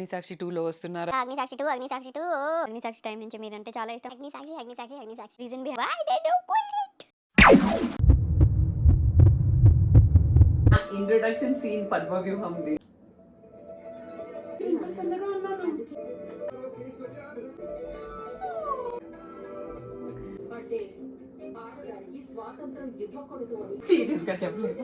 అగ్నిసాక్షి 2లో వస్తున్నారు. అగ్నిసాక్షి 2, అగ్నిసాక్షి 2, అగ్నిసాక్షి టైం నుంచి మీరంటే చాలా ఇష్టం. Agnisakshi, Agnisakshi, Agnisakshi. Reason behind why they do quit. Introduction scene పద్మవ్యూహంది. ఎంత సన్నగా ఉన్నాను. అంటే ఆడదానికి స్వాతంత్రం ఇవ్వకూడదు అని సీరియస్ గా చెప్పలేదు.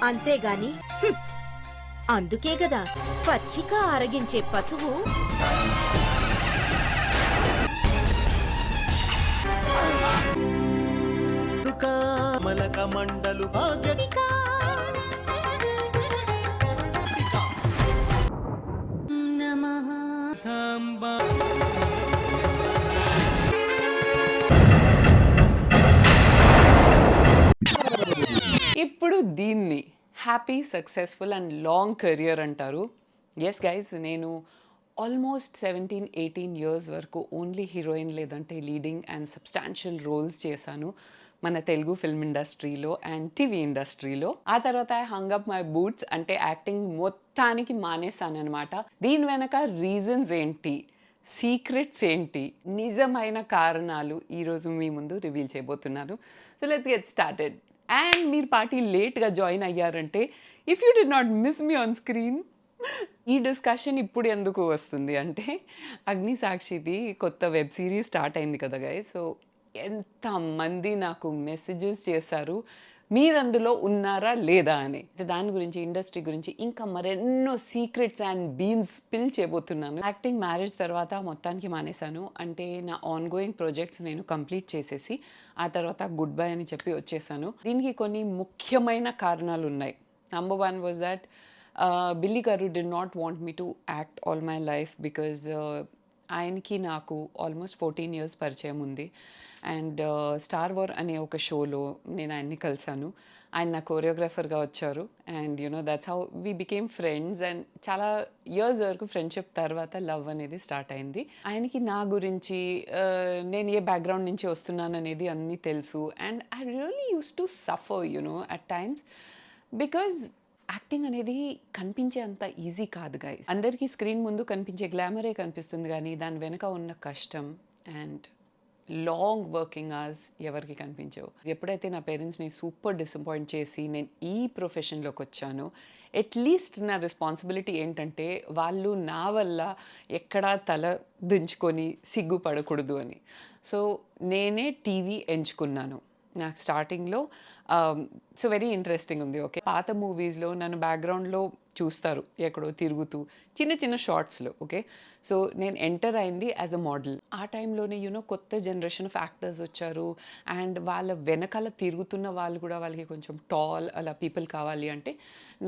అంతేగాని అందుకే గదా పచ్చిక ఆరగించే పశువు మలక మండలు భాగ్య ఇప్పుడు దీన్ని happy, successful and long career అంటారు. ఎస్ గైస్, నేను ఆల్మోస్ట్ 17-18 ఇయర్స్ వరకు ఓన్లీ హీరోయిన్ లేదంటే లీడింగ్ అండ్ సబ్స్టాన్షియల్ రోల్స్ చేశాను మన తెలుగు ఫిల్మ్ ఇండస్ట్రీలో అండ్ టీవీ ఇండస్ట్రీలో. ఆ తర్వాత I hung up my boots, అంటే యాక్టింగ్ మొత్తానికి మానేశాను అనమాట. దీని వెనక రీజన్స్ ఏంటి, సీక్రెట్స్ ఏంటి, నిజమైన కారణాలు ఈరోజు మీ ముందు రివీల్ చేయబోతున్నాను. So let's get started. And మీరు పార్టీ లేట్గా జాయిన్ అయ్యారంటే, if you did not miss me on screen, ఈ డిస్కషన్ ఇప్పుడు ఎందుకు వస్తుంది అంటే, అగ్నిసాక్షిది కొత్త వెబ్ సిరీస్ స్టార్ట్ అయింది కదా గైస్. సో ఎంతమంది నాకు మెసేజెస్ చేశారు మీరు అందులో ఉన్నారా లేదా అని. దాని గురించి, ఇండస్ట్రీ గురించి, ఇంకా మరెన్నో సీక్రెట్స్ అండ్ బీన్స్ స్పిల్ చేయబోతున్నాను. యాక్టింగ్ మ్యారేజ్ తర్వాత మొత్తానికి మానేశాను. అంటే నా ఆన్ గోయింగ్ ప్రాజెక్ట్స్ నేను కంప్లీట్ చేసేసి ఆ తర్వాత గుడ్ బై అని చెప్పి వచ్చేసాను. దీనికి కొన్ని ముఖ్యమైన కారణాలు ఉన్నాయి. నంబర్ 1 వాజ్ దట్ బిల్లీ గారు did not want me to act all my life because ఆయనకి నాకు ఆల్మోస్ట్ 14 ఇయర్స్ పరిచయం ఉంది. అండ్ స్టార్ వార్ అనే ఒక షోలో నేను ఆయన్ని కలిసాను. ఆయన నా కోరియోగ్రాఫర్గా వచ్చారు. And that's how we became friends. And చాలా ఇయర్స్ వరకు ఫ్రెండ్షిప్ తర్వాత లవ్ అనేది స్టార్ట్ అయింది. ఆయనకి నా గురించి, నేను ఏ బ్యాక్గ్రౌండ్ నుంచి వస్తున్నాను అనేది అన్నీ తెలుసు. And I really use to suffer at times, because acting అనేది కనిపించే అంత ఈజీ కాదు గైస్. అందరికీ స్క్రీన్ ముందు కనిపించే గ్లామరే కనిపిస్తుంది, కానీ దాని వెనుక ఉన్న కష్టం అండ్ లాంగ్ వర్కింగ్ అవర్స్ ఎవరికి కనిపించవు. ఎప్పుడైతే నా పేరెంట్స్ని సూపర్ డిసప్పాయింట్ చేసి నేను ఈ ప్రొఫెషన్లోకి వచ్చానో, అట్లీస్ట్ నా రెస్పాన్సిబిలిటీ ఏంటంటే వాళ్ళు నా వల్ల ఎక్కడా తల దించుకొని సిగ్గుపడకూడదు అని. సో నేనే టీవీ ఎంచుకున్నాను. నాకు స్టార్టింగ్లో సో వెరీ ఇంట్రెస్టింగ్ ఉంది. ఓకే, పాత మూవీస్లో నన్ను బ్యాక్గ్రౌండ్లో చూస్తారు ఎక్కడో తిరుగుతూ చిన్న చిన్న షార్ట్స్లో. ఓకే, సో నేను ఎంటర్ అయింది యాజ్ అ మోడల్. ఆ టైంలోనే కొత్త జనరేషన్ ఆఫ్ యాక్టర్స్ వచ్చారు. అండ్ వాళ్ళ వెనకాల తిరుగుతున్న వాళ్ళు కూడా వాళ్ళకి కొంచెం టాల్ అలా పీపుల్ కావాలి అంటే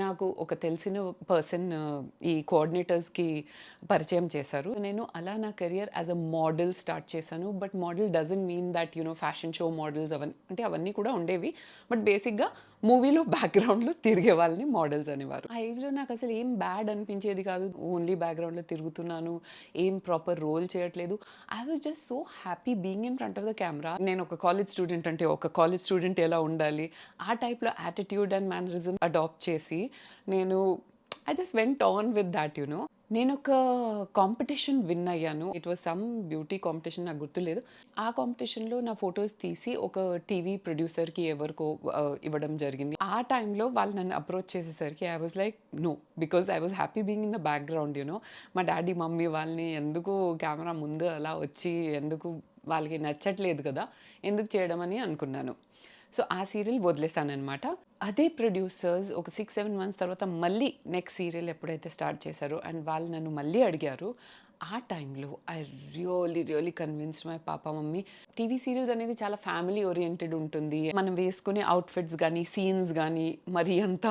నాకు ఒక తెలిసిన పర్సన్ ఈ కోఆర్డినేటర్స్కి పరిచయం చేశారు. నేను అలా నా career as a model start చేశాను. But model doesn't mean that fashion show models అవన్నీ కూడా ఉండేవి. బట్ బేసిక్గా మూవీలో బ్యాక్గ్రౌండ్లో తిరిగే వాళ్ళని మోడల్స్ అనేవారు. ఆ ఏజ్లో నాకు అసలు ఏం బ్యాడ్ అనిపించేది కాదు. ఓన్లీ బ్యాక్గ్రౌండ్లో తిరుగుతున్నాను, ఏం ప్రాపర్ రోల్ చేయట్లేదు. I was just so happy being in front of the camera. నేను ఒక కాలేజ్ స్టూడెంట్ అంటే ఒక కాలేజ్ స్టూడెంట్ ఎలా ఉండాలి, ఆ టైప్లో యాటిట్యూడ్ అండ్ మేనరిజం అడాప్ట్ చేసి నేను I just went on with that. నేను ఒక కాంపిటీషన్ విన్ అయ్యాను. It was some beauty competition, నాకు గుర్తులేదు. ఆ కాంపిటీషన్లో నా ఫొటోస్ తీసి ఒక టీవీ ప్రొడ్యూసర్కి ఎవరికో ఇవ్వడం జరిగింది. ఆ టైంలో వాళ్ళు నన్ను అప్రోచ్ చేసేసరికి I was like no, because I was happy being in the background. మా డాడీ మమ్మీ వాళ్ళని ఎందుకు కెమెరా ముందు అలా వచ్చి ఎందుకు, వాళ్ళకి నచ్చట్లేదు కదా, ఎందుకు చేయడం అని అనుకున్నాను. సో ఆ సీరియల్ వదిలేసానమాట. అదే ప్రొడ్యూసర్స్ ఒక 6-7 మంత్స్ తర్వాత మళ్ళీ నెక్స్ట్ సీరియల్ ఎప్పుడైతే స్టార్ట్ చేశారో అండ్ వాళ్ళు నన్ను మళ్ళీ అడిగారు, ఆ టైంలో ఐ రియలీ కన్విన్స్డ్ మై పాపా మమ్మీ. టీవీ సీరియల్స్ అనేది చాలా ఫ్యామిలీ ఓరియంటెడ్ ఉంటుంది. మనం వేసుకునే అవుట్ఫిట్స్ కానీ సీన్స్ కానీ మరి అంత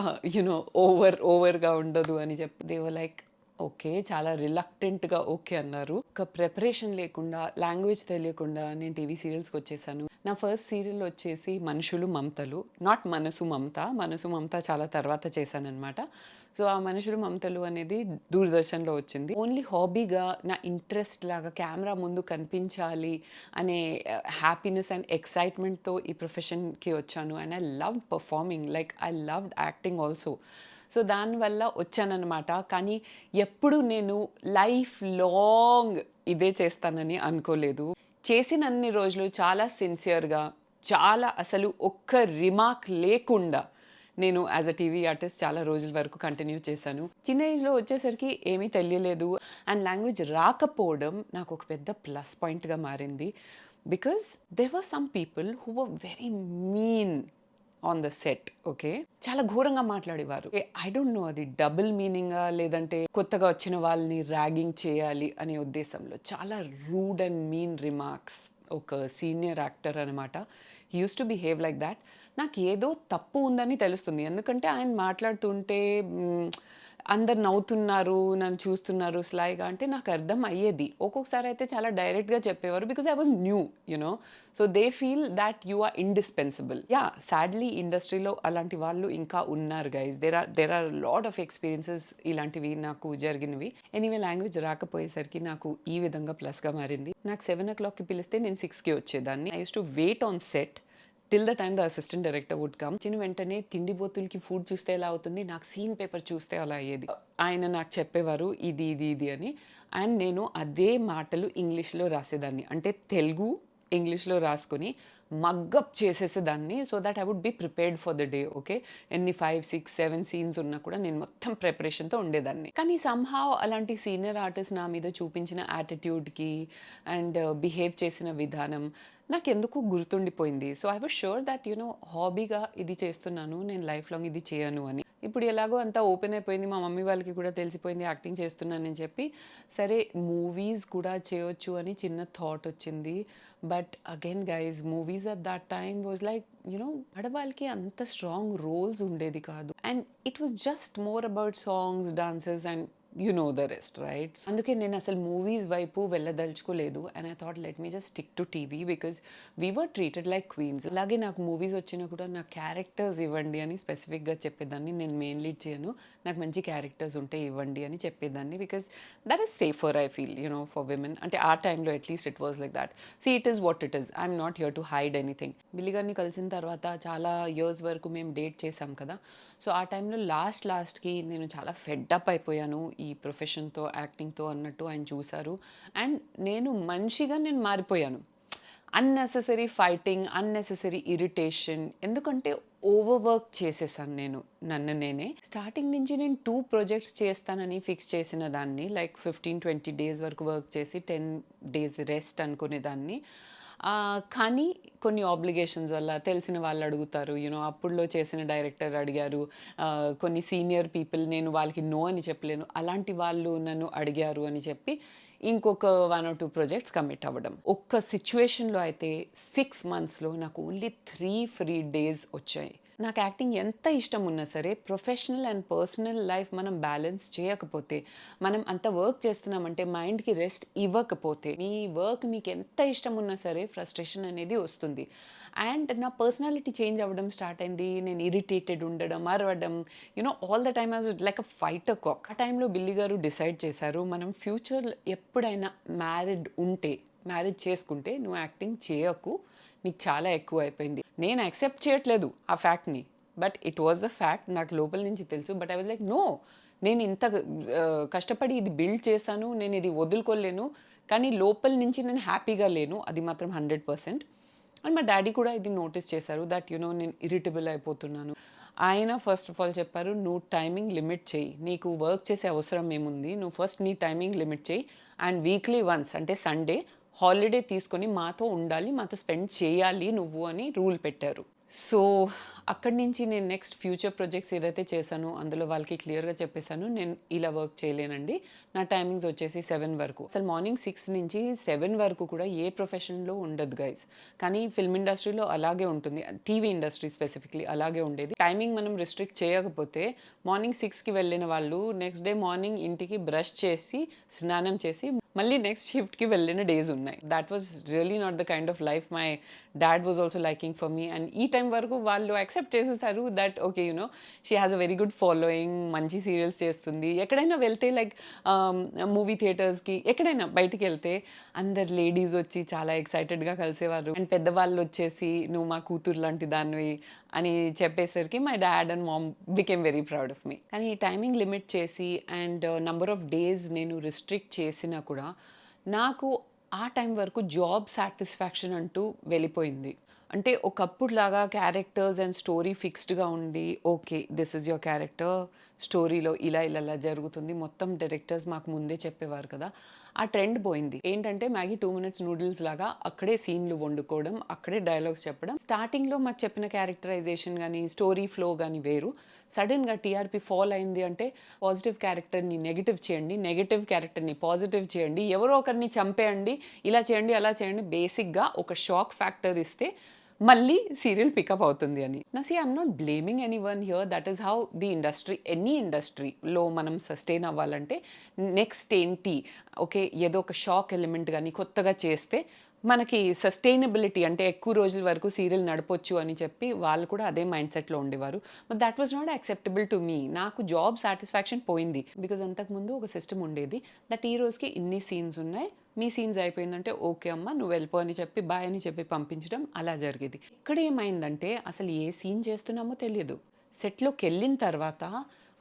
ఓవర్గా ఉండదు అని చెప్పి దే వర్ లైక్ ఓకే, చాలా రిలక్టెంట్గా ఓకే అన్నారు. ఒక ప్రిపరేషన్ లేకుండా, లాంగ్వేజ్ తెలియకుండా నేను టీవీ సీరియల్స్కి వచ్చేసాను. నా ఫస్ట్ సీరియల్ వచ్చేసి మనుషులు మమతలు, నాట్ మనసు మమత. మనసు మమత చాలా తర్వాత చేశానన్నమాట. సో ఆ మనుషులు మమతలు అనేది దూరదర్శన్లో వచ్చింది. ఓన్లీ హాబీగా నా ఇంట్రెస్ట్ లాగా కెమెరా ముందు కనిపించాలి అనే హ్యాపీనెస్ అండ్ ఎక్సైట్మెంట్తో ఈ ప్రొఫెషన్కి వచ్చాను. And I love performing, like I love acting also. So దానివల్ల వచ్చానన్నమాట. కానీ ఎప్పుడు నేను లైఫ్ లాంగ్ ఇదే చేస్తానని అనుకోలేదు. చేసినన్ని రోజులు చాలా సిన్సియర్గా, చాలా అసలు ఒక్క రిమార్క్ లేకుండా నేను యాజ్ అ టీవీ ఆర్టిస్ట్ చాలా రోజుల వరకు కంటిన్యూ చేశాను. చిన్న ఏజ్లో వచ్చేసరికి ఏమీ తెలియలేదు. అండ్ లాంగ్వేజ్ రాకపోవడం నాకు ఒక పెద్ద ప్లస్ పాయింట్గా మారింది. Because there were some people who were very mean on the set. Okay, చాలా ఘోరంగా మాట్లాడేవారు. ఐ డోంట్ నో అది డబుల్ మీనింగా లేదంటే కొత్తగా వచ్చిన వాళ్ళని ర్యాగింగ్ చేయాలి అనే ఉద్దేశంలో చాలా రూడ్ అండ్ మీన్ రిమార్క్స్. ఒక సీనియర్ యాక్టర్ అనమాట, he use to behave like that. నాకు ఏదో తప్పు ఉందని తెలుస్తుంది, ఎందుకంటే ఆయన మాట్లాడుతుంటే అందరు నవ్వుతున్నారు, నన్ను చూస్తున్నారు స్లైగా, అంటే నాకు అర్థం అయ్యేది. ఒక్కొక్కసారి అయితే చాలా డైరెక్ట్గా చెప్పేవారు, because I was new you know. So they feel that you are indispensable. Yeah, sadly ఇండస్ట్రీలో అలాంటి వాళ్ళు ఇంకా ఉన్నారు guys. There are lot of experiences ఇలాంటివి నాకు జరిగినవి. ఎనీవే, లాంగ్వేజ్ రాకపోయేసరికి నాకు ఈ విధంగా ప్లస్గా మారింది. నాకు 7 o'clockకి పిలిస్తే నేను 6కి వచ్చేదాన్ని. I use to wait on set till the time the assistant director would come. వచ్చిన వెంటనే తిండిబోతులకి ఫుడ్ చూస్తే ఎలా అవుతుంది, నాకు సీన్ పేపర్ చూస్తే అలా అయ్యేది. ఆయన నాకు చెప్పేవారు ఇది ఇది ఇది అని, అండ్ నేను అదే మాటలు ఇంగ్లీష్లో రాసేదాన్ని. అంటే తెలుగు ఇంగ్లీష్లో రాసుకొని మగ్గప్ చేసేసేదాన్ని, so that I would be prepared for the day. Okay, ఎన్ని 5, 6, 7 సీన్స్ ఉన్నా కూడా నేను మొత్తం ప్రిపరేషన్తో ఉండేదాన్ని. కానీ సమ్హావ్ అలాంటి సీనియర్ ఆర్టిస్ట్ నా మీద చూపించిన యాటిట్యూడ్కి అండ్ బిహేవ్ చేసిన విధానం నాకెందుకు గుర్తుండిపోయింది. So I was sure that you know హాబీగా ఇది చేస్తున్నాను, నేను లైఫ్ లాంగ్ ఇది చేయను అని. ఇప్పుడు ఎలాగో అంతా ఓపెన్ అయిపోయింది, మా మమ్మీ వాళ్ళకి కూడా తెలిసిపోయింది యాక్టింగ్ చేస్తున్నానని చెప్పి, సరే మూవీస్ కూడా చేయొచ్చు అని చిన్న థాట్ వచ్చింది. But again guys, movies at that time was like you know ఆడవాళ్ళకి అంత స్ట్రాంగ్ రోల్స్ ఉండేది కాదు. And it was just more about songs, dances and you know the rest, right? అందుకే నేను అసలు మూవీస్ వైపు వెళ్ళదలుచుకోలేదు. And I thought let me just stick to TV because we were treated like queens. అలాగే నాకు movies వచ్చినా కూడా నాకు క్యారెక్టర్స్ ఇవ్వండి అని స్పెసిఫిక్గా చెప్పేదాన్ని. నేను మెయిన్ లీడ్ చేయను, నాకు మంచి క్యారెక్టర్స్ ఉంటే ఇవ్వండి అని చెప్పేదాన్ని. Because that is safer I feel you know for women. అంటే ఆ టైంలో at least it was like that. See it is what it is, I'm not here to hide anything. Billi గారిని కలిసిన తర్వాత చాలా ఇయర్స్ వరకు మేము డేట్ చేసాం కదా. సో ఆ టైంలో లాస్ట్కి నేను చాలా ఫెడ్అప్ అయిపోయాను ఈ ప్రొఫెషన్తో, యాక్టింగ్తో అన్నట్టు ఆయన చూశారు. అండ్ నేను మనిషిగా నేను మారిపోయాను. అన్నెసెసరీ ఫైటింగ్, అన్నెసెసరీ ఇరిటేషన్, ఎందుకంటే ఓవర్ వర్క్ చేసేసాను నేను నన్ను నేనే. స్టార్టింగ్ నుంచి నేను 2 projects చేస్తానని ఫిక్స్ చేసిన దాన్ని, లైక్ 15-20 days వరకు వర్క్ చేసి 10 days రెస్ట్ అనుకునేదాన్ని. కానీ కొన్ని ఆబ్లిగేషన్స్ వల్ల తెలిసిన వాళ్ళు అడుగుతారు, యూనో అప్పుడులో చేసిన డైరెక్టర్ అడిగారు, కొన్ని సీనియర్ పీపుల్, నేను వాళ్ళకి నో అని చెప్పలేను, అలాంటి వాళ్ళు నన్ను అడిగారు అని చెప్పి ఇంకొక 1 or 2 projects కమిట్ అవ్వడం. ఒక్క సిచ్యువేషన్లో అయితే 6 monthsలో నాకు ఓన్లీ 3 free days వచ్చాయి. నాకు యాక్టింగ్ ఎంత ఇష్టం ఉన్నా సరే ప్రొఫెషనల్ అండ్ పర్సనల్ లైఫ్ మనం బ్యాలెన్స్ చేయకపోతే, మనం అంత వర్క్ చేస్తున్నామంటే మైండ్కి రెస్ట్ ఇవ్వకపోతే, మీ వర్క్ మీకు ఎంత ఇష్టం ఉన్నా సరే ఫ్రస్ట్రేషన్ అనేది వస్తుంది. అండ్ నా పర్సనాలిటీ చేంజ్ అవ్వడం స్టార్ట్ అయింది. నేను ఇరిటేటెడ్ ఉండడం, అరవడం, you know all the time I was like a fighter cock. ఆ టైంలో బిల్లి గారు డిసైడ్ చేశారు, మనం ఫ్యూచర్లో ఎప్పుడైనా మ్యారేజ్ చేసుకుంటే నువ్వు యాక్టింగ్ చేయకు, నీకు చాలా ఎక్కువ అయిపోయింది. నేను యాక్సెప్ట్ చేయట్లేదు ఆ ఫ్యాక్ట్ని, but it was the fact, నాకు లోపల నుంచి తెలుసు. But I was like no, నేను ఇంత కష్టపడి ఇది బిల్డ్ చేశాను, నేను ఇది వదులుకోలేను, కానీ లోపల నుంచి నేను హ్యాపీగా లేను, అది మాత్రం 100%. అండ్ మా డాడీ కూడా ఇది నోటీస్ చేశారు దట్ యునో నేను ఇరిటబుల్ అయిపోతున్నాను. ఆయన ఫస్ట్ ఆఫ్ ఆల్ చెప్పారు, నువ్వు టైమింగ్ లిమిట్ చేయి, నీకు వర్క్ చేసే అవసరం ఏముంది, నువ్వు ఫస్ట్ నీ టైమింగ్ లిమిట్ చేయి, అండ్ వీక్లీ వన్స్ అంటే సండే హాలిడే తీసుకొని మాతో ఉండాలి, మాతో స్పెండ్ చేయాలి నువ్వు అని రూల్ పెట్టారు. సో అక్కడి నుంచి నేను నెక్స్ట్ ఫ్యూచర్ ప్రాజెక్ట్స్ ఏదైతే చేశానో అందులో వాళ్ళకి క్లియర్గా చెప్పేశాను, నేను ఇలా వర్క్ చేయలేనండి, నా టైమింగ్స్ వచ్చేసి 7 వరకు. అసలు మార్నింగ్ 6 నుంచి 7 వరకు కూడా ఏ ప్రొఫెషన్లో ఉండదు గైస్. కానీ ఫిల్మ్ ఇండస్ట్రీలో అలాగే ఉంటుంది, టీవీ ఇండస్ట్రీ స్పెసిఫిక్లీ అలాగే ఉండేది. టైమింగ్ మనం రిస్ట్రిక్ట్ చేయకపోతే మార్నింగ్ 6కి వెళ్ళిన వాళ్ళు నెక్స్ట్ డే మార్నింగ్ ఇంటికి బ్రష్ చేసి స్నానం చేసి మళ్ళీ నెక్స్ట్ షిఫ్ట్కి వెళ్ళిన డేస్ ఉన్నాయి. That was really not the kind of life my dad was also liking for me. And ఈ టైం వరకు వాళ్ళు యాక్సెప్ట్ చేసేసారు that okay you know she has a very good following, మంచి సీరియల్స్ చేస్తుంది. ఎక్కడైనా వెళ్తే లైక్ మూవీ థియేటర్స్కి ఎక్కడైనా బయటికి వెళ్తే అందరు లేడీస్ వచ్చి చాలా ఎక్సైటెడ్గా కలిసేవారు. అండ్ పెద్దవాళ్ళు వచ్చేసి నువ్వు మా కూతురు లాంటి దానివి అని చెప్పేసరికి my dad and mom became very proud of me. కానీ ఈ టైమింగ్ లిమిట్ చేసి అండ్ నంబర్ ఆఫ్ డేస్ నేను రిస్ట్రిక్ట్ చేసినా కూడా నాకు ఆ టైం వరకు జాబ్ సాటిస్ఫాక్షన్ అంటూ వెళ్ళిపోయింది. అంటే ఒకప్పుడులాగా క్యారెక్టర్స్ అండ్ స్టోరీ ఫిక్స్డ్గా ఉండి okay this is your character, స్టోరీలో ఇలా ఇలా ఇలా జరుగుతుంది, మొత్తం డైరెక్టర్స్ మాకు ముందే చెప్పేవారు కదా, ఆ ట్రెండ్ పోయింది. ఏంటంటే మ్యాగీ 2 minutes నూడిల్స్ లాగా అక్కడే సీన్లు వండుకోవడం, అక్కడే డైలాగ్స్ చెప్పడం. స్టార్టింగ్లో మాకు చెప్పిన క్యారెక్టరైజేషన్ కానీ స్టోరీ ఫ్లో కానీ వేరు. సడన్గా టీఆర్పీ ఫాల్ అయింది అంటే పాజిటివ్ క్యారెక్టర్ని నెగిటివ్ చేయండి, నెగిటివ్ క్యారెక్టర్ని పాజిటివ్ చేయండి, ఎవరో ఒకరిని చంపేయండి, ఇలా చేయండి అలా చేయండి, బేసిక్గా ఒక షాక్ ఫ్యాక్టర్ ఇస్తే మళ్ళీ సీరియల్ పికప్ అవుతుంది అని. నా see I'm not blaming anyone here, that is how the industry, any ఇండస్ట్రీలో మనం సస్టైన్ అవ్వాలంటే నెక్స్ట్ ఏంటి, ఓకే ఏదో ఒక షాక్ ఎలిమెంట్ కానీ కొత్తగా చేస్తే మనకి సస్టైనబిలిటీ అంటే ఎక్కువ రోజుల వరకు సీరియల్ నడపొచ్చు అని చెప్పి వాళ్ళు కూడా అదే మైండ్ సెట్లో ఉండేవారు. But that was not acceptable to me. నాకు జాబ్ సాటిస్ఫాక్షన్ పోయింది బికాజ్ అంతకుముందు ఒక సిస్టమ్ ఉండేది దట్ ఈ రోజుకి ఇన్ని సీన్స్ ఉన్నాయి, మీ సీన్స్ అయిపోయిందంటే ఓకే అమ్మ నువ్వు వెళ్ళిపో అని చెప్పి బాయ్ అని చెప్పి పంపించడం అలా జరిగేది. ఇక్కడ ఏమైందంటే అసలు ఏ సీన్ చేస్తున్నామో తెలియదు. సెట్లోకి వెళ్ళిన తర్వాత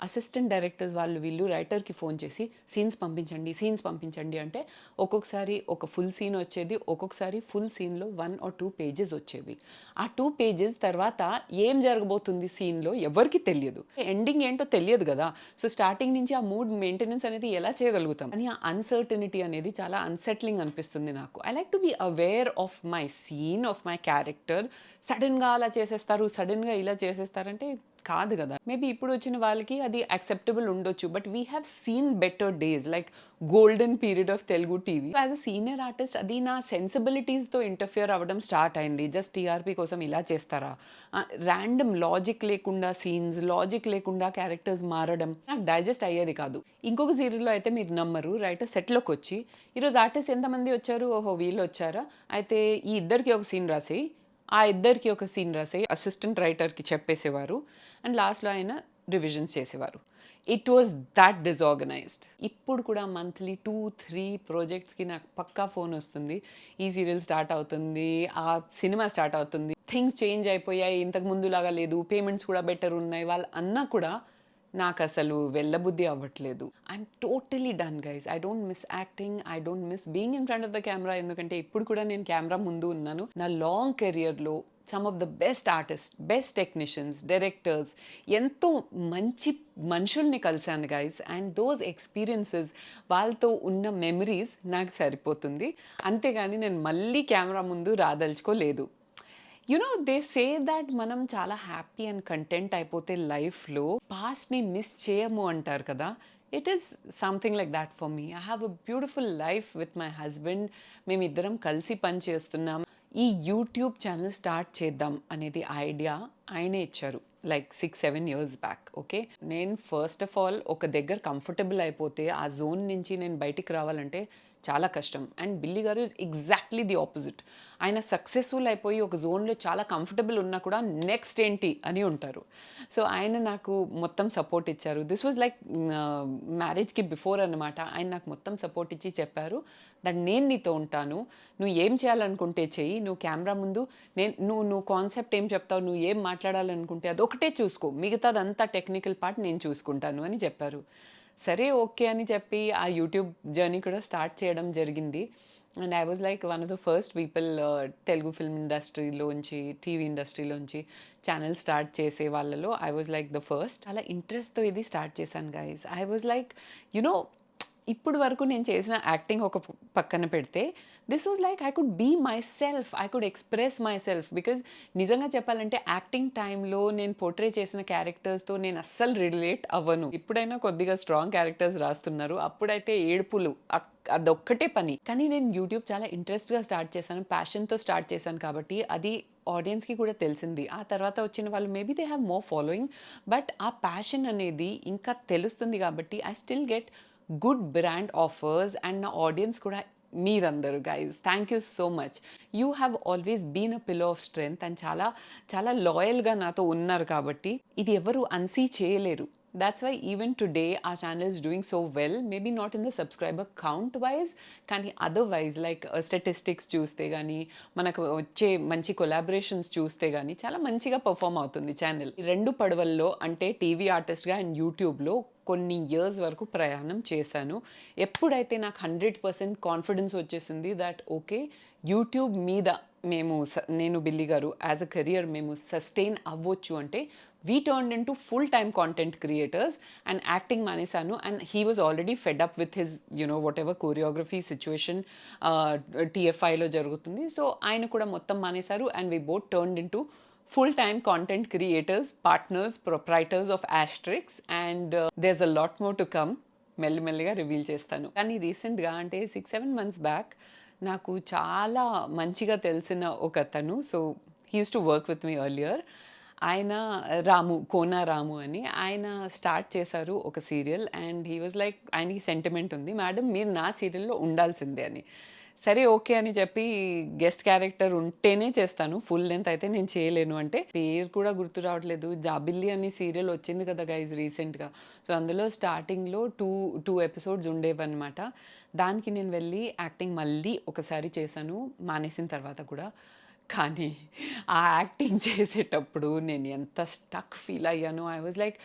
అసిస్టెంట్ డైరెక్టర్స్ వాళ్ళు వీళ్ళు రైటర్కి ఫోన్ చేసి సీన్స్ పంపించండి అంటే ఒక్కొక్కసారి ఒక ఫుల్ సీన్ వచ్చేది, ఒక్కొక్కసారి ఫుల్ సీన్లో 1 or 2 pages వచ్చేవి. ఆ 2 pages తర్వాత ఏం జరగబోతుంది సీన్లో ఎవరికి తెలియదు, ఎండింగ్ ఏంటో తెలియదు కదా. సో స్టార్టింగ్ నుంచి ఆ మూడ్ మెయింటెనెన్స్ అనేది ఎలా చేయగలుగుతాం అని ఆ అన్సర్టనిటీ అనేది చాలా అన్సెట్లింగ్ అనిపిస్తుంది నాకు. I like to be aware of my scene, of my character. సడన్గా అలా చేసేస్తారు, సడన్గా ఇలా చేసేస్తారంటే కాదు కదా. మేబీ ఇప్పుడు వచ్చిన వాళ్ళకి అది యాక్సెప్టబుల్ ఉండొచ్చు, but we have seen better days like golden period of Telugu TV. As a senior artist అది నా సెన్సిబిలిటీస్తో ఇంటర్ఫియర్ అవ్వడం స్టార్ట్ అయింది. జస్ట్ టీఆర్పీ కోసం ఇలా చేస్తారా, ర్యాండమ్ లాజిక్ లేకుండా సీన్స్, లాజిక్ లేకుండా క్యారెక్టర్స్ మారడం నాకు డైజెస్ట్ అయ్యేది కాదు. ఇంకొక సీరియల్లో అయితే మీరు నమ్మరు, రైటర్ సెట్లోకి వచ్చి ఈరోజు ఆర్టిస్ట్ ఎంతమంది వచ్చారు, ఓహో వీళ్ళు వచ్చారా, అయితే ఈ ఇద్దరికి ఒక సీన్ రాసేయి, ఆ ఇద్దరికి ఒక సీన్ రాసేయి, అసిస్టెంట్ రైటర్కి చెప్పేసేవారు అండ్ లాస్ట్లో ఆయన రివిజన్స్ చేసేవారు. It was that disorganised. ఇప్పుడు కూడా మంత్లీ 2-3 ప్రాజెక్ట్స్కి నాకు పక్కా ఫోన్ వస్తుంది, ఈ సీరియల్ స్టార్ట్ అవుతుంది, ఆ సినిమా స్టార్ట్ అవుతుంది, థింగ్స్ చేంజ్ అయిపోయాయి, ఇంతకు ముందులాగా లేదు, పేమెంట్స్ కూడా బెటర్ ఉన్నాయి, వాళ్ళు అన్నా కూడా నాకు అసలు వెళ్ళబుద్ధి అవ్వట్లేదు. I'm totally done guys. I don't miss acting, I don't miss being in front of the camera. ఎందుకంటే ఇప్పుడు కూడా నేను కెమెరా ముందు ఉన్నాను. నా లాంగ్ కెరియర్లో some of the best artist, best technicians, directors, ఎంతో మంచి మనుషుల్ని కలిశాను గైస్. అండ్ దోస్ ఎక్స్పీరియన్సెస్, వాళ్ళతో ఉన్న మెమరీస్ నాకు సరిపోతుంది. అంతేగాని నేను మళ్ళీ కెమెరా ముందు రాదలుచుకోలేదు. యునో దే సే దట్ మనం చాలా హ్యాపీ అండ్ కంటెంట్ అయిపోతే లైఫ్లో పాస్ట్ని మిస్ చేయము అంటారు కదా. It is something like that for me. I have a beautiful life with my husband. మేమిద్దరం కలిసి పని చేస్తున్నాం. ఈ యూట్యూబ్ ఛానల్ స్టార్ట్ చేద్దాం అనేది ఐడియా ఆయనే ఇచ్చారు లైక్ 6-7 years బ్యాక్. ఓకే, నేను ఫస్ట్ ఆఫ్ ఆల్ ఒక దగ్గర కంఫర్టబుల్ అయిపోతే ఆ జోన్ నుంచి నేను బయటికి రావాలంటే చాలా కష్టం. అండ్ బిల్లీ గారు ఇస్ ఎగ్జాక్ట్లీ ది ఆపోజిట్. ఆయన సక్సెస్ఫుల్ అయిపోయి ఒక జోన్లో చాలా కంఫర్టబుల్ ఉన్నా కూడా నెక్స్ట్ ఏంటి అని ఉంటారు. సో ఆయన నాకు మొత్తం సపోర్ట్ ఇచ్చారు. దిస్ వాజ్ లైక్ మ్యారేజ్కి బిఫోర్ అనమాట. ఆయన నాకు మొత్తం సపోర్ట్ ఇచ్చి చెప్పారు దట్ నేను నీతో ఉంటాను, నువ్వు ఏం చేయాలనుకుంటే చెయ్యి, నువ్వు కెమెరా ముందు నువ్వు కాన్సెప్ట్ ఏం చెప్తావు, నువ్వు ఏం మాట్లాడాలనుకుంటే అదొకటే చూసుకో, మిగతాదంతా టెక్నికల్ పార్ట్ నేను చూసుకుంటాను అని చెప్పారు. సరే ఓకే అని చెప్పి ఆ యూట్యూబ్ జర్నీ కూడా స్టార్ట్ చేయడం జరిగింది. And I was like one of the first people Telugu film ఇండస్ట్రీలోంచి, టీవీ ఇండస్ట్రీలోంచి ఛానల్ స్టార్ట్ చేసే వాళ్ళలో I was like the first. అలా ఇంట్రెస్ట్తో ఇది స్టార్ట్ చేశాను guys. I was like you know ఇప్పుడు వరకు నేను చేసిన యాక్టింగ్ ఒక పక్కన పెడితే this was like I could be myself, I could express myself. Because నిజంగా చెప్పాలంటే యాక్టింగ్ టైంలో నేను పోర్ట్రే చేసిన క్యారెక్టర్స్తో నేను అస్సలు రిలేట్ అవ్వను. ఇప్పుడైనా కొద్దిగా స్ట్రాంగ్ క్యారెక్టర్స్ రాస్తున్నారు, అప్పుడైతే ఏడుపులు అదొక్కటే పని. కానీ నేను యూట్యూబ్ చాలా ఇంట్రెస్ట్గా స్టార్ట్ చేశాను, ప్యాషన్తో స్టార్ట్ చేశాను కాబట్టి అది ఆడియన్స్కి కూడా తెలిసింది. ఆ తర్వాత వచ్చిన వాళ్ళు maybe they have more following, but ఆ ప్యాషన్ అనేది ఇంకా తెలుస్తుంది కాబట్టి I still get good brand offers. And నా ఆడియన్స్ కూడా మీరందరూ guys, thank you so much. You have always been a pillow of strength అండ్ చాలా చాలా లాయల్గా నాతో ఉన్నారు కాబట్టి ఇది ఎవరు అన్సీ చేయలేరు. That's why even today our channel is doing so well. Maybe not in the subscriber count wise, కానీ otherwise like statistics చూస్తే కానీ మనకు వచ్చే మంచి కొలాబరేషన్స్ చూస్తే కానీ చాలా మంచిగా పర్ఫామ్ అవుతుంది ఛానల్. ఈ రెండు పడవల్లో అంటే టీవీ ఆర్టిస్ట్గా అండ్ యూట్యూబ్లో కొన్ని ఇయర్స్ వరకు ప్రయాణం చేశాను. ఎప్పుడైతే నాకు 100% కాన్ఫిడెన్స్ వచ్చేసింది దట్ ఓకే యూట్యూబ్ మీద నేను బిల్లీ గారు యాజ్ అ కెరియర్ మేము సస్టైన్ అవ్వచ్చు అంటే we turned into full-time content creators and acting manesanu, and he was already fed up with his whatever choreography situation TFI lo jarugutundi. So ayana kuda mottam manesaru and we both turned into full-time content creators, partners, proprietors of Asterix, and there's a lot more to come. మెల్లిమెల్లిగా reveal చేస్తాను. కానీ రీసెంట్గా అంటే 6-7 months back నాకు చాలా మంచిగా తెలిసిన ఒక అతను, so he use to work with me earlier, ఆయన కోనా రాము అని ఆయన స్టార్ట్ చేశారు ఒక serial. And he was like ఆయనకి సెంటిమెంట్ ఉంది, మేడం మీరు నా సీరియల్లో ఉండాల్సిందే అని. సరే ఓకే అని చెప్పి గెస్ట్ క్యారెక్టర్ ఉంటేనే చేస్తాను, ఫుల్ లెంత్ అయితే నేను చేయలేను అంటే, పేరు కూడా గుర్తు రావట్లేదు, జాబిల్లి అని సీరియల్ వచ్చింది కదా గైజ్ రీసెంట్గా. సో అందులో స్టార్టింగ్లో టూ ఎపిసోడ్స్ ఉండేవన్నమాట. దానికి నేను వెళ్ళి యాక్టింగ్ మళ్ళీ ఒకసారి చేశాను మానేసిన తర్వాత కూడా. కానీ ఆ యాక్టింగ్ చేసేటప్పుడు నేను ఎంత స్టక్ ఫీల్ అయ్యాను. I was like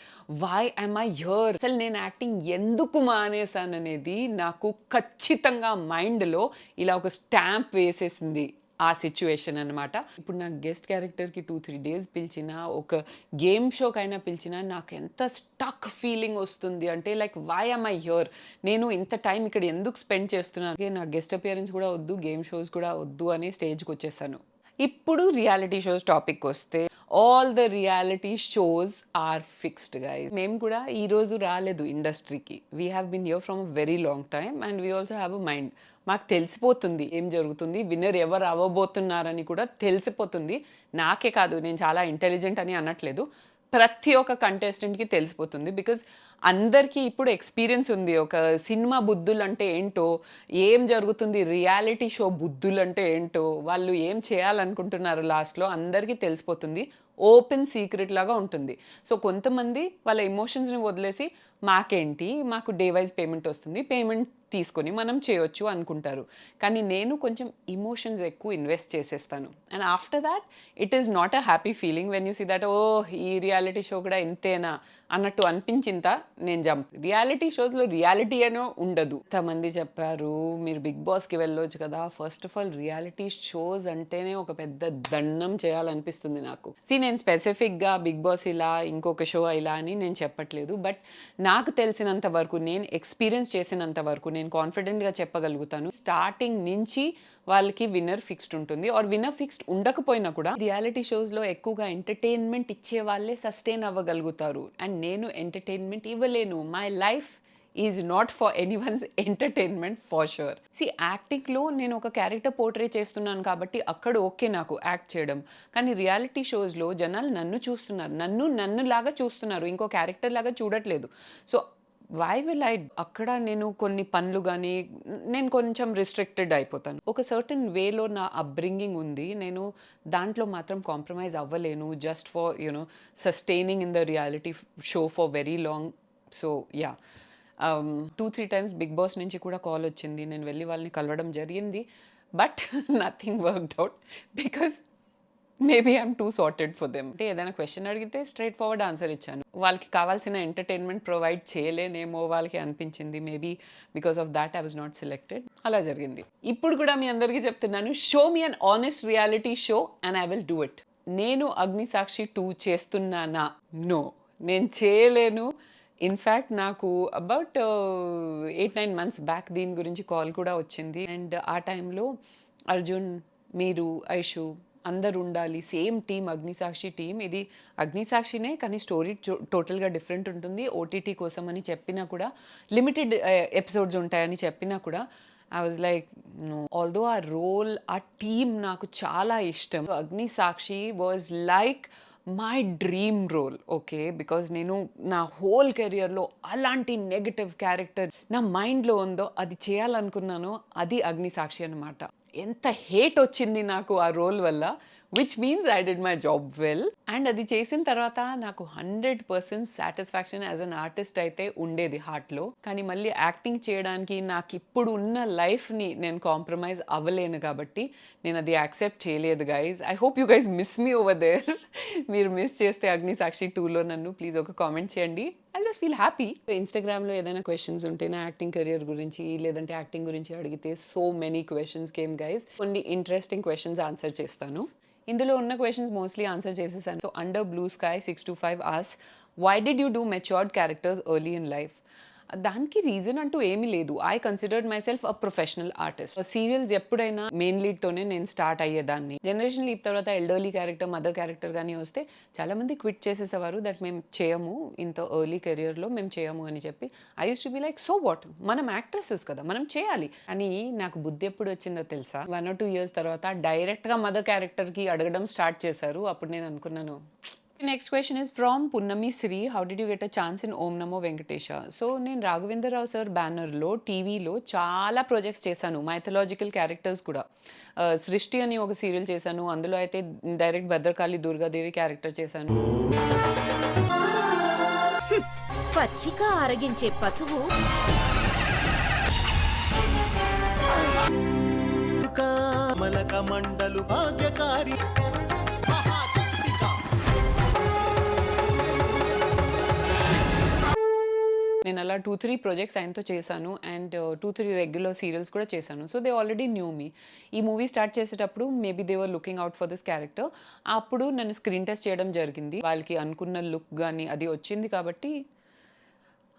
why am I here, అసలు నేను యాక్టింగ్ ఎందుకు మానేశాను అనేది నాకు ఖచ్చితంగా మైండ్లో ఇలా ఒక స్టాంప్ వేసేసింది ఆ సిచ్యువేషన్ అనమాట. ఇప్పుడు నాకు గెస్ట్ క్యారెక్టర్కి 2-3 days పిలిచినా, ఒక గేమ్ షోకైనా పిలిచినా నాకు ఎంత స్టక్ ఫీలింగ్ వస్తుంది అంటే like why am I here, నేను ఇంత టైం ఇక్కడ ఎందుకు స్పెండ్ చేస్తున్నాను, నాకు గెస్ట్ అపియరెన్స్ కూడా వద్దు, గేమ్ షోస్ కూడా వద్దు అనే స్టేజ్కి వచ్చేసాను. ఇప్పుడు రియాలిటీ షోస్ టాపిక్ వస్తే all the reality shows are fixed guys. మేము కూడా ఈ రోజు రాలేదు ఇండస్ట్రీకి, we have been here from a very long time and we also have a mind. మాకు తెలిసిపోతుంది ఏం జరుగుతుంది, విన్నర్ ఎవరు అవ్వబోతున్నారని కూడా తెలిసిపోతుంది. నాకే కాదు, నేను చాలా ఇంటెలిజెంట్ అని అనట్లేదు, ప్రతి ఒక్క కంటెస్టెంట్కి తెలిసిపోతుంది. బికాజ్ అందరికీ ఇప్పుడు ఎక్స్పీరియన్స్ ఉంది, ఒక సినిమా బుద్ధులు అంటే ఏంటో, ఏం జరుగుతుంది రియాలిటీ షో బుద్ధులు అంటే ఏంటో, వాళ్ళు ఏం చేయాలనుకుంటున్నారు లాస్ట్లో అందరికీ తెలిసిపోతుంది. ఓపెన్ సీక్రెట్ లాగా ఉంటుంది. సో కొంతమంది వాళ్ళ ఎమోషన్స్ని వదిలేసి మాకేంటి, మాకు డే వైజ్ పేమెంట్ వస్తుంది, పేమెంట్ తీసుకొని మనం చేయొచ్చు అనుకుంటారు. కానీ నేను కొంచెం ఎమోషన్స్ ఎక్కువ ఇన్వెస్ట్ చేసేస్తాను. And after that it is not a happy feeling when you see that ఓ ఈ రియాలిటీ షో కూడా ఇంతేనా అన్నట్టు అనిపించింత నేను జంప్. రియాలిటీ షోస్లో రియాలిటీ అనో ఉండదు. ఇంతమంది చెప్పారు మీరు బిగ్ బాస్కి వెళ్ళొచ్చు కదా. First of all reality shows అంటేనే ఒక పెద్ద దండం చేయాలనిపిస్తుంది నాకు. నేను స్పెసిఫిక్గా బిగ్ బాస్ ఇలా ఇంకొక షో ఇలా అని నేను చెప్పట్లేదు, బట్ నాకు తెలిసినంత వరకు, నేను ఎక్స్పీరియన్స్ చేసినంత వరకు నేను కాన్ఫిడెంట్గా చెప్పగలుగుతాను, స్టార్టింగ్ నుంచి వాళ్ళకి విన్నర్ ఫిక్స్డ్ ఉంటుంది. ఆర్ విన్నర్ ఫిక్స్డ్ ఉండకపోయినా కూడా రియాలిటీ షోస్లో ఎక్కువగా ఎంటర్టైన్మెంట్ ఇచ్చే వాళ్ళే సస్టైన్ అవ్వగలుగుతారు. అండ్ నేను ఎంటర్టైన్మెంట్ ఇవ్వలేను. My life is not for anyone's entertainment for sure. యాక్టింగ్లో నేను ఒక క్యారెక్టర్ పోర్ట్రే చేస్తున్నాను కాబట్టి అక్కడ ఓకే నాకు యాక్ట్ చేయడం. కానీ రియాలిటీ షోస్లో జనాలు నన్ను చూస్తున్నారు, నన్ను లాగా చూస్తున్నారు, ఇంకో క్యారెక్టర్ లాగా చూడట్లేదు. సో వై విల్ ఐ అక్కడ నేను కొన్ని పనులు కానీ నేను కొంచెం రిస్ట్రిక్టెడ్ అయిపోతాను. ఒక సర్టన్ వేలో నా అప్బ్రింగింగ్ ఉంది, నేను దాంట్లో మాత్రం కాంప్రమైజ్ అవ్వలేను just for sustaining in the reality show for very long. So ya 2-3 times Bigg Boss నుంచి కూడా కాల్ వచ్చింది, నేను వెళ్ళి వాళ్ళని కలవడం జరిగింది, but nothing worked out because maybe I'm too sorted for them. అంటే ఏదైనా క్వశ్చన్ అడిగితే స్ట్రైట్ ఫార్వర్డ్ ఆన్సర్ ఇచ్చాను. వాళ్ళకి కావాల్సిన ఎంటర్టైన్మెంట్ ప్రొవైడ్ చేయలేనేమో వాళ్ళకి అనిపించింది, maybe because of that I was not selected. అలా జరిగింది. ఇప్పుడు కూడా మీ అందరికీ చెప్తున్నాను, show me an honest reality show and I will do it. నేను అగ్నిసాక్షి 2 చేస్తున్నానా? నో, నేను చేయలేను. ఇన్ఫ్యాక్ట్ నాకు అబౌట్ 8-9 మంత్స్ బ్యాక్ దీని గురించి కాల్ కూడా వచ్చింది. అండ్ ఆ టైంలో అర్జున్, మీరు, ఐషు అందరు ఉండాలి, సేమ్ టీమ్, అగ్నిసాక్షి టీమ్. ఇది అగ్నిసాక్షినే కానీ స్టోరీ టోటల్గా డిఫరెంట్ ఉంటుంది. ఓటీటీ కోసం అని చెప్పినా కూడా, లిమిటెడ్ ఎపిసోడ్స్ ఉంటాయని చెప్పినా కూడా I was like no. Although ఆ రోల్, ఆ టీమ్ నాకు చాలా ఇష్టం. Agnisakshi was like my dream role. Okay, because నేను నా హోల్ కెరియర్లో అలాంటి నెగటివ్ క్యారెక్టర్ నా మైండ్లో ఉందో అది చేయాలనుకున్నాను, అది అగ్నిసాక్షి అనమాట. ఎంత హేట్ వచ్చింది నాకు ఆ రోల్ వల్ల, which means I did my job well. And అది చేసిన తర్వాత నాకు 100% సాటిస్ఫాక్షన్ యాజ్ అన్ ఆర్టిస్ట్ అయితే ఉండేది హార్ట్లో. కానీ మళ్ళీ యాక్టింగ్ చేయడానికి నాకు ఇప్పుడు ఉన్న లైఫ్ని నేను కాంప్రమైజ్ అవ్వలేను కాబట్టి నేను అది యాక్సెప్ట్ చేయలేదు guys. I hope you guys miss me over there. మీరు మిస్ చేస్తే అగ్నిసాక్షి 2లో నన్ను ప్లీజ్ ఒక కామెంట్ చేయండి. I just feel happy. ఇన్స్టాగ్రామ్లో ఏదైనా క్వశ్చన్స్ ఉంటే నా యాక్టింగ్ కెరియర్ గురించి లేదంటే యాక్టింగ్ గురించి అడిగితే so many questions came guys. కొన్ని ఇంట్రెస్టింగ్ క్వశ్చన్స్ ఆన్సర్ చేస్తాను. ఇందులో ఉన్న క్వశ్చన్స్ మోస్ట్లీ ఆన్సర్ చేసేసాను. సో అండర్ బ్లూ స్కై 625 ఆస్, why did you do matured characters early in life? దానికి రీజన్ అంటూ ఏమీ లేదు. I considered myself a professional artist. Serials ఎప్పుడైనా మెయిన్ లీడ్తోనే నేను స్టార్ట్ అయ్యేదాన్ని. జనరేషన్ లీడ్ తర్వాత ఎల్డర్లీ క్యారెక్టర్, మదర్ క్యారెక్టర్ కానీ వస్తే చాలామంది క్విట్ చేసేసేవారు, దట్ మేము చేయము, ఇంత ఎర్లీ కెరియర్లో మేము చేయము అని చెప్పి. I use to be like, so what, మనం యాక్ట్రెసెస్ కదా, మనం చేయాలి అని. నాకు బుద్ధి ఎప్పుడు వచ్చిందో తెలుసా? 1 or 2 years తర్వాత డైరెక్ట్గా మదర్ క్యారెక్టర్కి అడగడం స్టార్ట్ చేశారు. అప్పుడు నేను అనుకున్నాను. Next question is from Punnami Sri, how did you get a chance in Om Namo Venkatesa? So నేను రాఘవేంద్ర రావు సార్ బ్యానర్లో టీవీలో చాలా ప్రాజెక్ట్స్ చేశాను, మైథలాజికల్ క్యారెక్టర్స్ కూడా. సృష్టి అని ఒక సీరియల్ చేశాను, అందులో అయితే డైరెక్ట్ భద్రకాళి దుర్గాదేవి క్యారెక్టర్ చేశాను. పచ్చిక ఆరగించే పశువు మలక మండలు భాగ్యకారి నేను అలా 2-3 ప్రాజెక్ట్స్ ఆయనతో చేశాను అండ్ 2-3 రెగ్యులర్ సీరియల్స్ కూడా చేశాను. సో దే ఆల్రెడీ న్యూ మీ. ఈ మూవీ స్టార్ట్ చేసేటప్పుడు maybe they were looking out for this character. అప్పుడు నన్ను స్క్రీన్ టెస్ట్ చేయడం జరిగింది. వాళ్ళకి అనుకున్న లుక్ కానీ అది వచ్చింది కాబట్టి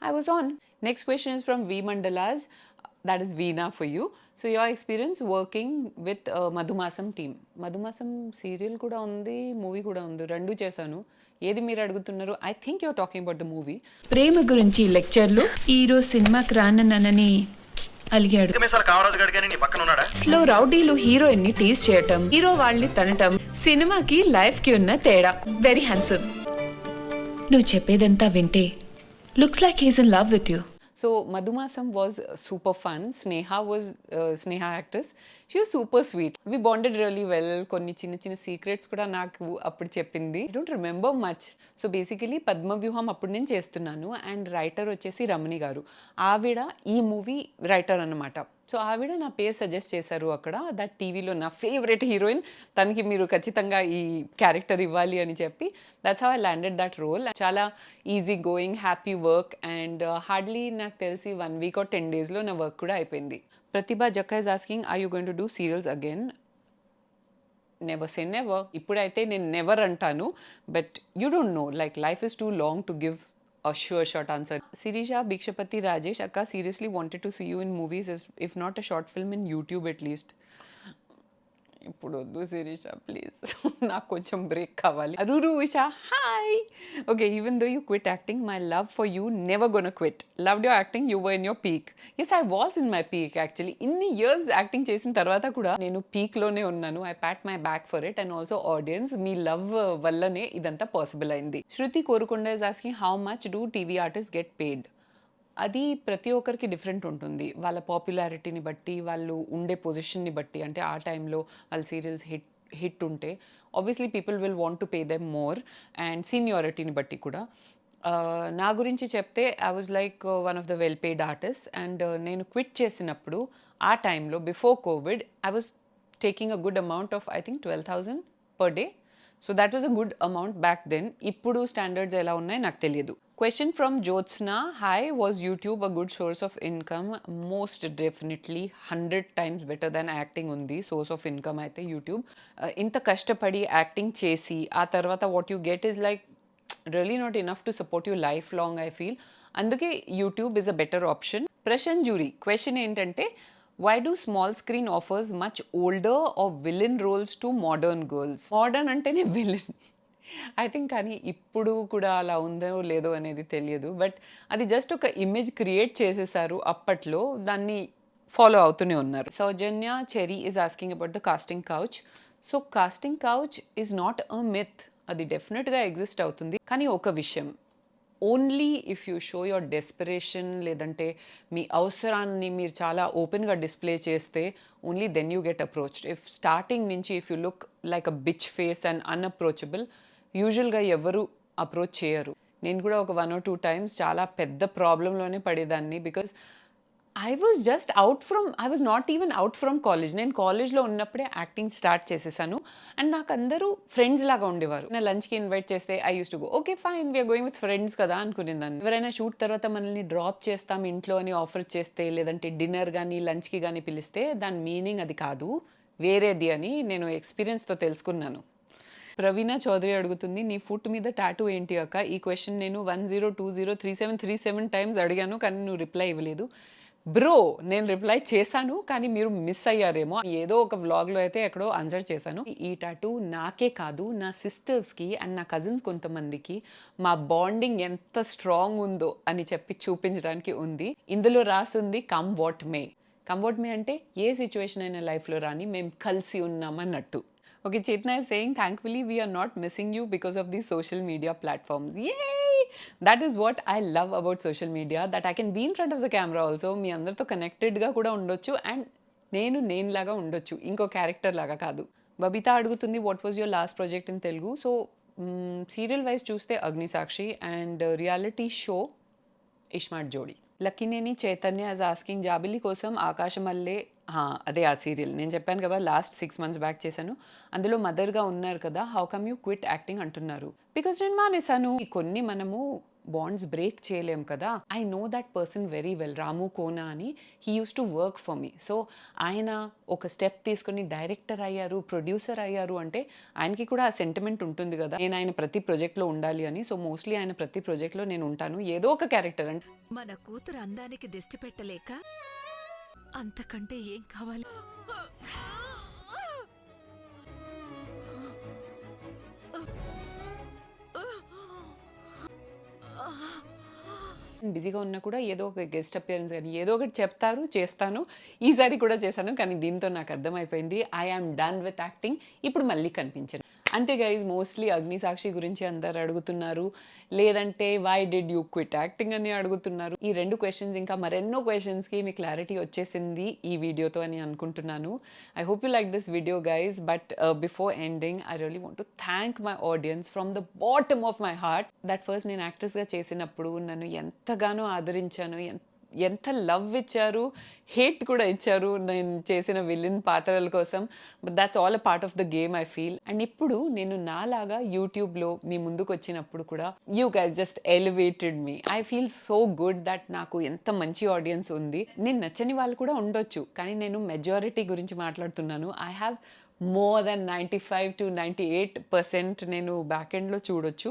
I was on. Next question is from V Mandalas. That is Veena for you. So your experience working with Madhumasam team. Madhumasam serial kuda undi, movie kuda undi. Rendu chesanu. ఏది మీరు అడుగుతున్నారు? I think you're talking about the movie. ప్రేమ గురించి లెక్చర్లు ఈరోజు సినిమాకి రానన్నానని అలిగాడు. స్లో రౌడీలు హీరోయిన్ ని టీజ్ చేయటం, హీరో వాళ్ళని తనటం, సినిమాకి లైఫ్ కి ఉన్న తేడా. Very handsome. నువ్వు చెప్పేదంతా వింటే looks like he's in love with you. So Madhumasam was super fun. Sneha was Sneha actress. She was super sweet. We bonded really well. Konni chinna chinna secrets kuda naaku appudu cheppindi. I don't remember much. So basically Padma Vyuham appudu nenu chestunnanu and writer vachesi Ramani garu. Avida ee movie writer annamata. So ఆవిడ నా పేరు suggest చేశారు అక్కడ. That టీవీలో నా favourite heroine, తనకి మీరు ఖచ్చితంగా ఈ క్యారెక్టర్ ఇవ్వాలి అని చెప్పి that's how I landed that role. చాలా easy going, happy work and hardly నాకు తెలిసి 1 week or 10 daysలో నా వర్క్ కూడా అయిపోయింది. Pratibha Jakka is asking, are you going to do serials again? Never say never. ఇప్పుడైతే నేను నెవర్ అంటాను, but you don't know, like life is too long to give a sure short answer. Sirisha Bhikshapati Rajesh, Akka seriously wanted to see you in movies, if not a short film in YouTube at least. ఇప్పుడు వద్దు Sirisha please, నాకు కొంచెం break కావాలి. అరురు Usha hi. Okay, even though you quit acting, my love for you never gonna quit. Loved your acting, you were in your peak. Yes, I was in my peak actually. ఇన్ని years acting చేసిన తర్వాత కూడా నేను పీక్లోనే ఉన్నాను. I pat my back for it and also audience మీ love వల్లనే ఇదంతా పాసిబుల్ అయింది. Shruti Korukonda is asking, how much do TV artist get పేడ్? అది ప్రతి ఒక్కరికి డిఫరెంట్ ఉంటుంది. వాళ్ళ పాపులారిటీని బట్టి, వాళ్ళు ఉండే పొజిషన్ని బట్టి. అంటే ఆ టైంలో వాళ్ళ సీరియల్స్ హిట్ ఉంటే obviously people will want to pay them more, and సీనియారిటీని బట్టి కూడా. నా గురించి చెప్తే I was like one of the well paid artist. And నేను క్విట్ చేసినప్పుడు ఆ టైంలో before covid I was taking a good amount of I think 12,000 per day. So that was a good amount back then. ఇప్పుడు standards ఎలా ఉన్నాయో నాకు తెలియదు. Question from Jyotsna, hi, was YouTube a good source of income? Most definitely 100 times better than acting ఉంది source of income అయితే YouTube. ఇంత కష్టపడి acting చేసి ఆ తర్వాత what you get is like really not enough to support you lifelong, I feel. అందుకే YouTube is a better option. ప్రశంజూరి question ఏంటంటే, why do small screen offers much older or villain roles to modern girls? Modern అంటేనే villain I think. కానీ ఇప్పుడు కూడా అలా ఉందో లేదో అనేది తెలియదు. బట్ అది జస్ట్ ఒక ఇమేజ్ క్రియేట్ చేసేసారు అప్పట్లో, దాన్ని ఫాలో అవుతూనే ఉన్నారు. Soujanya Cherry is asking about the casting couch. So casting couch is not a myth, అది డెఫినెట్గా ఎగ్జిస్ట్ అవుతుంది. కానీ ఒక విషయం, only if you show your desperation, లేదంటే మీ అవసరాన్ని మీరు చాలా ఓపెన్గా డిస్ప్లే చేస్తే only then you get approached. If starting నుంచి if you look like a bitch face and unapproachable, యూజువల్గా ఎవరు అప్రోచ్ చేయరు. నేను కూడా ఒక 1 or 2 times చాలా పెద్ద ప్రాబ్లంలోనే పడేదాన్ని. Because I was not even out from college. నేను కాలేజ్లో ఉన్నప్పుడే యాక్టింగ్ స్టార్ట్ చేసేసాను. అండ్ నాకు అందరూ ఫ్రెండ్స్ లాగా ఉండేవారు. నేను లంచ్కి ఇన్వైట్ చేస్తే I use to go, okay fine, we're going with friends కదా అనుకునేదాన్ని. ఎవరైనా షూట్ తర్వాత మనల్ని డ్రాప్ చేస్తాం ఇంట్లో అని ఆఫర్ చేస్తే, లేదంటే డిన్నర్ కానీ లంచ్కి కానీ పిలిస్తే, దాని మీనింగ్ అది కాదు, వేరేది అని నేను ఎక్స్పీరియన్స్తో తెలుసుకున్నాను. ప్రవీణ చౌదరి అడుగుతుంది, నీ ఫుట్ మీద టాటూ ఏంటి అక్క? ఈ క్వశ్చన్ నేను 10203737 times అడిగాను, కానీ నువ్వు రిప్లై ఇవ్వలేదు. బ్రో, నేను రిప్లై చేశాను, కానీ మీరు మిస్ అయ్యారేమో. ఏదో ఒక వ్లాగ్లో అయితే ఎక్కడో ఆన్సర్ చేశాను. ఈ టాటూ నాకే కాదు, నా సిస్టర్స్కి అండ్ నా కజిన్స్ కొంతమందికి మా బాండింగ్ ఎంత స్ట్రాంగ్ ఉందో అని చెప్పి చూపించడానికి ఉంది. ఇందులో రాసుంది come what may. Come what may అంటే ఏ సిచ్యువేషన్ అయినా లైఫ్లో రాని, మేము కలిసి ఉన్నామన్నట్టు. Okay, Chetna is saying, thankfully we are not missing you because of these social media platforms. Yay! That is what I love about social media, that I can be in front of the camera also. మీ అందరితో కనెక్టెడ్గా కూడా ఉండొచ్చు, and నేను లాగా ఉండొచ్చు, ఇంకో character లాగా కాదు. బబిత అడుగుతుంది, what was your last project in Telugu? So serial wise చూస్తే Agnisakshi, and reality show iSmart జోడి. లక్కీనేని చైతన్య యాజ్ ఆస్కింగ్, జాబిలి కోసం ఆకాశమల్లే, అదే ఆ సీరియల్ నేను చెప్పాను కదా లాస్ట్ 6 months బ్యాక్ చేశాను, అందులో మదర్గా ఉన్నారు కదా, how come you quit acting అంటున్నారు. బికాజ్ నేను మానేశాను. కొన్ని మనము బాండ్స్ బ్రేక్ చేయలేం కదా. I know that person very well, Ramu Kona అని. He use to work for me. So ఆయన ఒక స్టెప్ తీసుకొని డైరెక్టర్ అయ్యారు, ప్రొడ్యూసర్ అయ్యారు అంటే ఆయనకి కూడా ఆ సెంటిమెంట్ ఉంటుంది కదా, నేను ఆయన ప్రతి ప్రాజెక్ట్లో ఉండాలి అని. సో మోస్ట్లీ ఆయన ప్రతి ప్రాజెక్ట్లో నేను ఉంటాను, ఏదో ఒక క్యారెక్టర్. అంటే మన కూతురు అందానికి దిష్టి పెట్టలేక అంతకంటే ఏం కావాలి? బిజీగా ఉన్నా కూడా ఏదో ఒక గెస్ట్ అపియరెన్స్ కానీ ఏదో ఒకటి చెప్తారు, చేస్తాను. ఈసారి కూడా చేశాను, కానీ దీంతో నాకు అర్థమైపోయింది I am done with acting, ఇప్పుడు మళ్ళీ కనిపించను. అంటే గైజ్ మోస్ట్లీ అగ్నిసాక్షి గురించి అందరు అడుగుతున్నారు, లేదంటే why did you quit acting అని అడుగుతున్నారు. ఈ 2 questions ఇంకా మరెన్నో క్వశ్చన్స్కి మీ క్లారిటీ వచ్చేసింది ఈ వీడియోతో అని అనుకుంటున్నాను. I hope you like this video guys. But before ending I really want to thank my audience from the bottom of my heart. That first నేను యాక్ట్రెస్గా చేసినప్పుడు నన్ను ఎంతగానో ఆదరించాను, ఎంత లవ్ ఇచ్చారు, హేట్ కూడా ఇచ్చారు నేను చేసిన విలన్ పాత్రల కోసం. But that's all a part of the game I feel. And ఇప్పుడు నేను నాలాగా యూట్యూబ్లో మీ ముందుకు వచ్చినప్పుడు కూడా you guys just elevated me. I feel so good that నాకు ఎంత మంచి ఆడియన్స్ ఉంది. నేను నచ్చని వాళ్ళు కూడా ఉండొచ్చు, కానీ నేను మెజారిటీ గురించి మాట్లాడుతున్నాను. I have more than 95 to 98% నేను బ్యాక్ ఎండ్లో చూడొచ్చు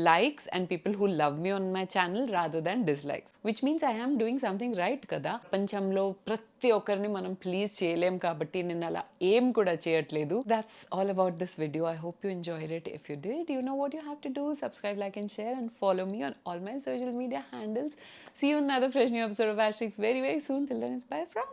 likes and people who love me on my channel rather than dislikes, which means I am doing something right కదా. ప్రపంచంలో ప్రతి ఒక్కరిని మనం ప్లీజ్ చేయలేం కాబట్టి నేను అలా ఏం కూడా చేయట్లేదు. That's all about this video. I hope you enjoyed it. If you did, you know what you have to do. Subscribe, like and share, and follow me on all my social media handles. See you in another fresh new episode of Asterix very, very soon. Till then, it's bye from